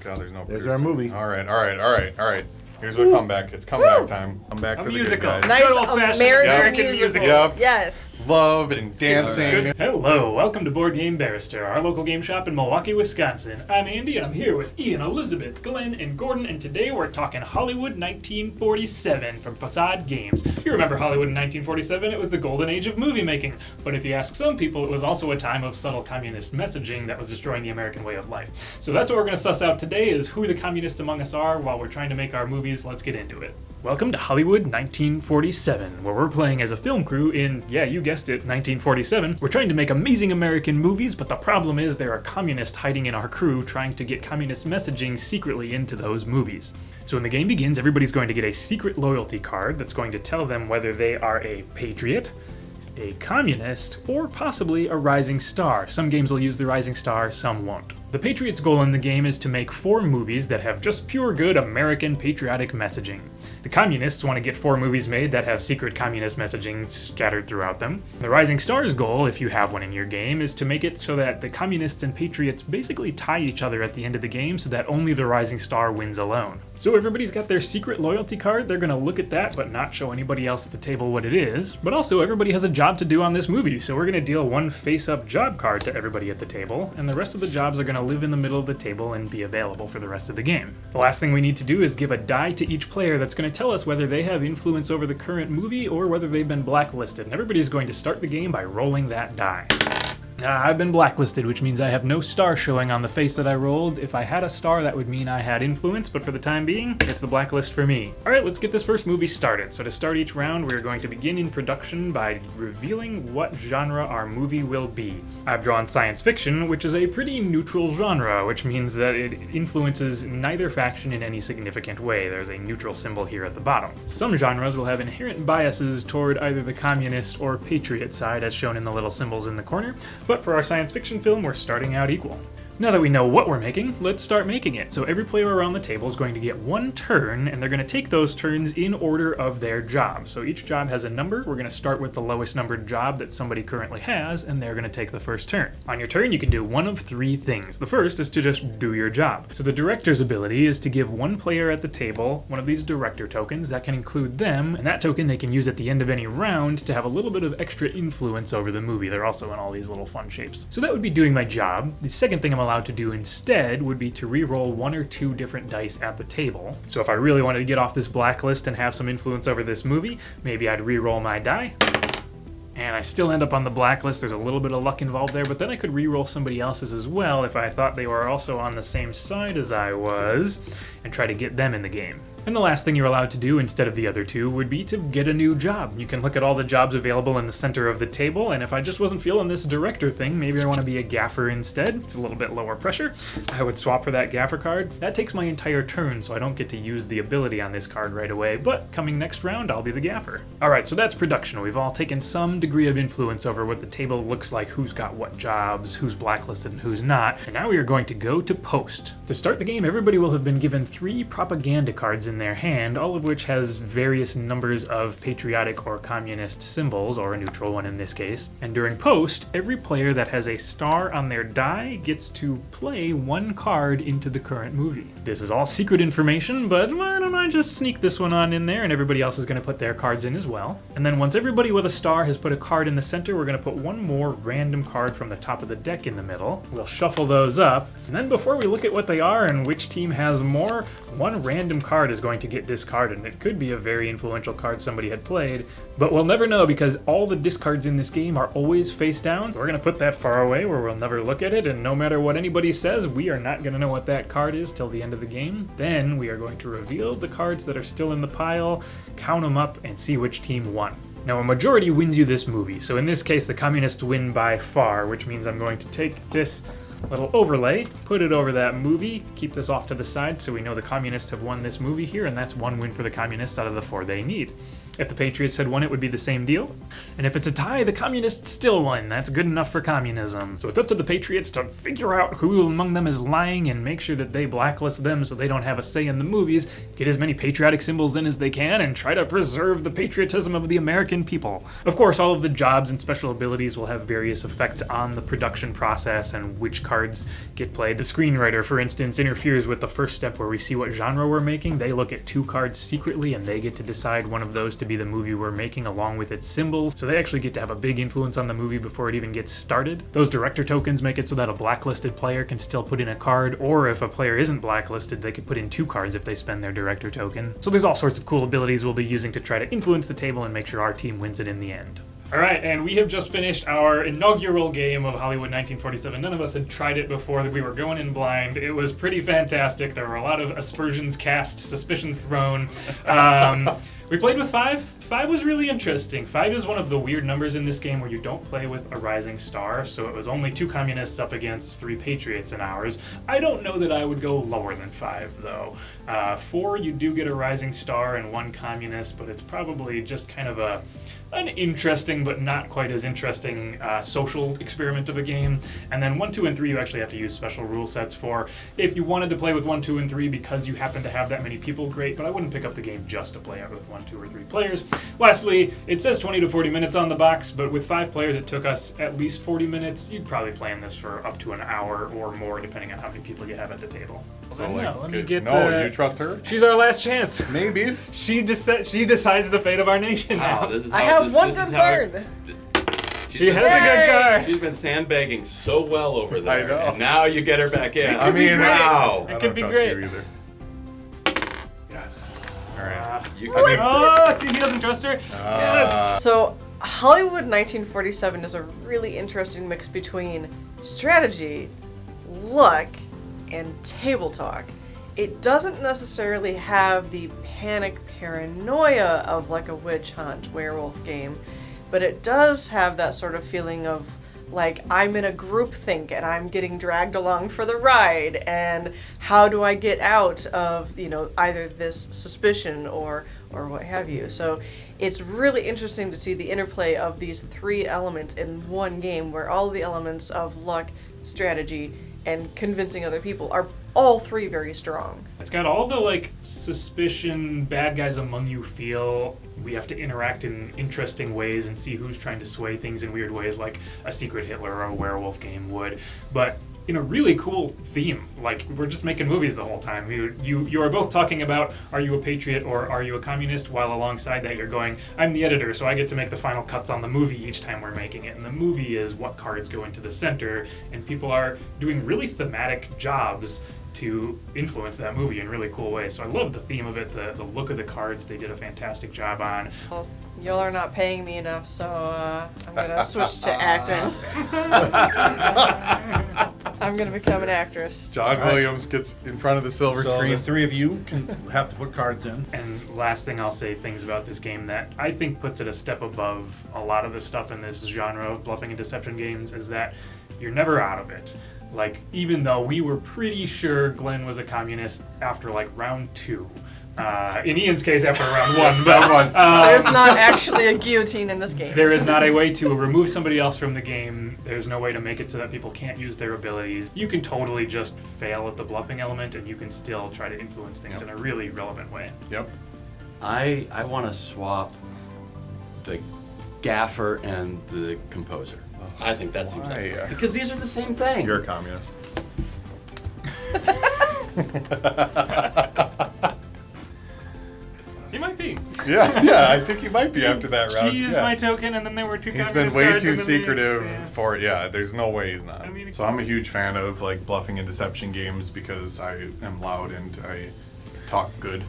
God, there's no There's producer. our movie. All right. Here's what comeback. It's comeback time. Come back for the good musical. guys. Nice Nice old-fashioned American musical. musical. Yep. Yes. Love and dancing. Hello, welcome to Board Game Barrister, our local game shop in Milwaukee, Wisconsin. I'm Andy, and I'm here with Ian, Elizabeth, Glenn, and Gordon, and today we're talking Hollywood 1947 from Facade Games. You remember Hollywood in 1947? It was the golden age of movie making. But if you ask some people, it was also a time of subtle communist messaging that was destroying the American way of life. So that's what we're going to suss out today, is who the communists among us are while we're trying to make our movies. Let's get into it. Welcome to Hollywood 1947, where we're playing as a film crew in, yeah, you guessed it, 1947. We're trying to make amazing American movies, but the problem is there are communists hiding in our crew trying to get communist messaging secretly into those movies. So when the game begins, everybody's going to get a secret loyalty card that's going to tell them whether they are a patriot, a communist, or possibly a rising star. Some games will use the rising star, some won't. The Patriot's goal in the game is to make 4 movies that have just pure good American patriotic messaging. The communists want to get 4 movies made that have secret communist messaging scattered throughout them. The rising star's goal, if you have one in your game, is to make it so that the communists and patriots basically tie each other at the end of the game so that only the rising star wins alone. So everybody's got their secret loyalty card. They're going to look at that but not show anybody else at the table what it is. But also everybody has a job to do on this movie, so we're going to deal one face-up job card to everybody at the table, and the rest of the jobs are going to live in the middle of the table and be available for the rest of the game. The last thing we need to do is give a die to each player that's going to tell us whether they have influence over the current movie or whether they've been blacklisted, and everybody's going to start the game by rolling that die. I've been blacklisted, which means I have no star showing on the face that I rolled. If I had a star, that would mean I had influence, but for the time being, it's the blacklist for me. Alright, let's get this first movie started. So to start each round, we're going to begin in production by revealing what genre our movie will be. I've drawn science fiction, which is a pretty neutral genre, which means that it influences neither faction in any significant way. There's a neutral symbol here at the bottom. Some genres will have inherent biases toward either the communist or patriot side, as shown in the little symbols in the corner. But for our science fiction film, we're starting out equal. Now that we know what we're making, let's start making it. So every player around the table is going to get one turn, and they're going to take those turns in order of their job. So each job has a number. We're going to start with the lowest numbered job that somebody currently has, and they're going to take the first turn. On your turn, you can do one of 3 things. The first is to just do your job. So the director's ability is to give one player at the table one of these director tokens that can include them, and that token they can use at the end of any round to have a little bit of extra influence over the movie. They're also in all these little fun shapes. So that would be doing my job. The second thing I'm allowed to do instead would be to re-roll 1 or 2 different dice at the table. So if I really wanted to get off this blacklist and have some influence over this movie, maybe I'd re-roll my die. And I still end up on the blacklist. There's a little bit of luck involved there, but then I could re-roll somebody else's as well if I thought they were also on the same side as I was, and try to get them in the game. And the last thing you're allowed to do instead of the other 2 would be to get a new job. You can look at all the jobs available in the center of the table, and if I just wasn't feeling this director thing, maybe I want to be a gaffer instead. It's a little bit lower pressure. I would swap for that gaffer card. That takes my entire turn, so I don't get to use the ability on this card right away, but coming next round, I'll be the gaffer. Alright, so that's production. We've all taken some degree of influence over what the table looks like, who's got what jobs, who's blacklisted and who's not, and now we are going to go to post. To start the game, everybody will have been given 3 propaganda cards in their hand, all of which has various numbers of patriotic or communist symbols, or a neutral one in this case. And during post, every player that has a star on their die gets to play 1 card into the current movie. This is all secret information, but why don't I just sneak this one on in there, and everybody else is going to put their cards in as well. And then once everybody with a star has put a card in the center, we're going to put 1 more random card from the top of the deck in the middle. We'll shuffle those up, and then before we look at what they are and which team has more, 1 random card is going to get discarded. It could be a very influential card somebody had played, but we'll never know because all the discards in this game are always face down. So we're going to put that far away where we'll never look at it, and no matter what anybody says, we are not going to know what that card is till the end of the game. Then we are going to reveal the cards that are still in the pile, count them up, and see which team won. Now, a majority wins you this movie, so in this case the communists win by far, which means I'm going to take this little overlay, put it over that movie, keep this off to the side so we know the communists have won this movie here, and that's 1 win for the communists out of the 4 they need. If the Patriots had won, it would be the same deal. And if it's a tie, the Communists still won. That's good enough for communism. So it's up to the Patriots to figure out who among them is lying and make sure that they blacklist them so they don't have a say in the movies, get as many patriotic symbols in as they can, and try to preserve the patriotism of the American people. Of course, all of the jobs and special abilities will have various effects on the production process and which cards get played. The screenwriter, for instance, interferes with the first step where we see what genre we're making. They look at 2 cards secretly and they get to decide one of those to be the movie we're making along with its symbols. So they actually get to have a big influence on the movie before it even gets started. Those director tokens make it so that a blacklisted player can still put in a card, or if a player isn't blacklisted, they could put in 2 cards if they spend their director token. So there's all sorts of cool abilities we'll be using to try to influence the table and make sure our team wins it in the end. All right, and we have just finished our inaugural game of Hollywood 1947. None of us had tried it before. We were going in blind. It was pretty fantastic. There were a lot of aspersions cast, suspicions thrown. We played with 5. 5 was really interesting. 5 is one of the weird numbers in this game where you don't play with a rising star, so it was only 2 communists up against 3 patriots in ours. I don't know that I would go lower than 5, though. 4, you do get a rising star and 1 communist, but it's probably just kind of an interesting but not quite as interesting social experiment of a game. And then 1, 2, and 3 you actually have to use special rule sets for. If you wanted to play with 1, 2, and 3 because you happen to have that many people, great, but I wouldn't pick up the game just to play out with 1, 2, or 3 players. Lastly, it says 20 to 40 minutes on the box, but with 5 players it took us at least 40 minutes. You'd probably play in this for up to an hour or more depending on how many people you have at the table. So let me get you trust her? She's our last chance. Maybe. She decides the fate of our nation now. Wow, this is I have one good card. She has a good card. She's been sandbagging so well over there. I know. And now you get her back in. I mean, wow. It I could don't be trust great. you either. Yes. All right. See, he doesn't trust her. Yes. So, Hollywood 1947 is a really interesting mix between strategy, luck, and table talk. It doesn't necessarily have the panic paranoia of like a witch hunt werewolf game, but it does have that sort of feeling of like I'm in a group think and I'm getting dragged along for the ride, and how do I get out of, either this suspicion or what have you. So it's really interesting to see the interplay of these 3 elements in one game where all the elements of luck, strategy, and convincing other people are all 3 very strong. It's got all the suspicion, bad guys among you feel. We have to interact in interesting ways and see who's trying to sway things in weird ways, like a Secret Hitler or a werewolf game would. But in a really cool theme. Like, we're just making movies the whole time. You are both talking about, are you a patriot or are you a communist, while alongside that you're going, I'm the editor, so I get to make the final cuts on the movie each time we're making it. And the movie is what cards go into the center, and people are doing really thematic jobs to influence that movie in really cool ways. So I love the theme of it, the look of the cards they did a fantastic job on. Well, y'all are not paying me enough, so I'm going to switch to acting. I'm going to become an actress. John Williams gets in front of the silver So screen. the 3 of you can have to put cards in. And last thing I'll say, things about this game that I think puts it a step above a lot of the stuff in this genre of bluffing and deception games is that you're never out of it. Like, even though we were pretty sure Glenn was a communist after like round 2. In Ian's case, after round 1. But There's not actually a guillotine in this game. there is not a way to remove somebody else from the game. There's no way to make it so that people can't use their abilities. You can totally just fail at the bluffing element, and you can still try to influence things in a really relevant way. Yep. I want to swap the gaffer and the composer. I think that seems like Why? because these are the same thing. You're a communist. He might be. Yeah, I think he might be after that round. He used yeah. my token, and then there were 2 He's communist been way cards too in the mix, secretive yeah. for it. Yeah, there's no way he's not. I mean, So I'm a huge fan of like bluffing and deception games because I am loud and I talk good.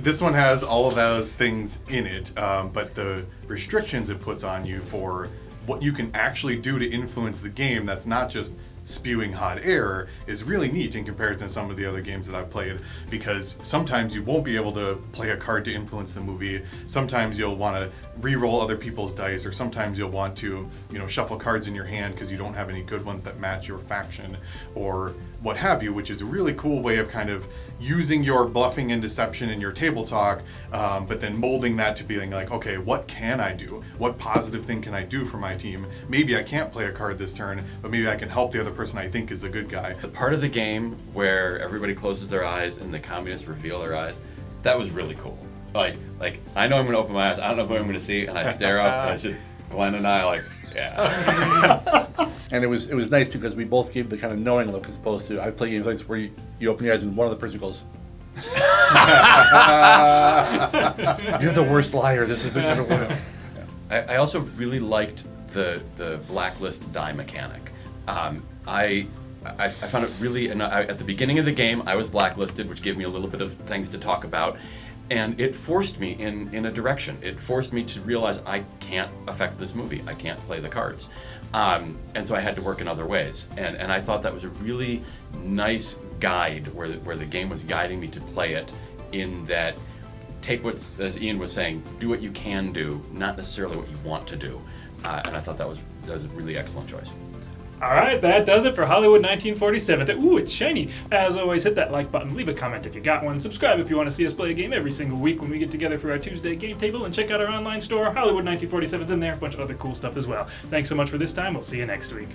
This one has all of those things in it, but the restrictions it puts on you for what you can actually do to influence the game, that's not just spewing hot air, is really neat in comparison to some of the other games that I've played, because sometimes you won't be able to play a card to influence the movie. Sometimes you'll want to re-roll other people's dice, or sometimes you'll want to, shuffle cards in your hand because you don't have any good ones that match your faction, or what have you, which is a really cool way of kind of using your bluffing and deception in your table talk, but then molding that to being like, okay, what can I do? What positive thing can I do for my team? Maybe I can't play a card this turn, but maybe I can help the other person I think is a good guy. The part of the game where everybody closes their eyes and the communists reveal their eyes, that was really cool. Like I know I'm going to open my eyes, I don't know who I'm going to see, and I stare up, and it's just Glenn and I like, yeah. And it was nice too because we both gave the kind of knowing look as opposed to I play games where you open your eyes and one other person goes, "You're the worst liar. This isn't gonna work." I also really liked the blacklist die mechanic. I found it really, and at the beginning of the game, I was blacklisted, which gave me a little bit of things to talk about. And it forced me in a direction. It forced me to realize I can't affect this movie. I can't play the cards. And so I had to work in other ways. And I thought that was a really nice guide where the game was guiding me to play it in that take what's, as Ian was saying, do what you can do, not necessarily what you want to do. And I thought that was a really excellent choice. All right, that does it for Hollywood 1947. Ooh, it's shiny. As always, hit that like button, leave a comment if you got one, subscribe if you want to see us play a game every single week when we get together for our Tuesday game table, and check out our online store. Hollywood 1947's in there, a bunch of other cool stuff as well. Thanks so much for this time. We'll see you next week.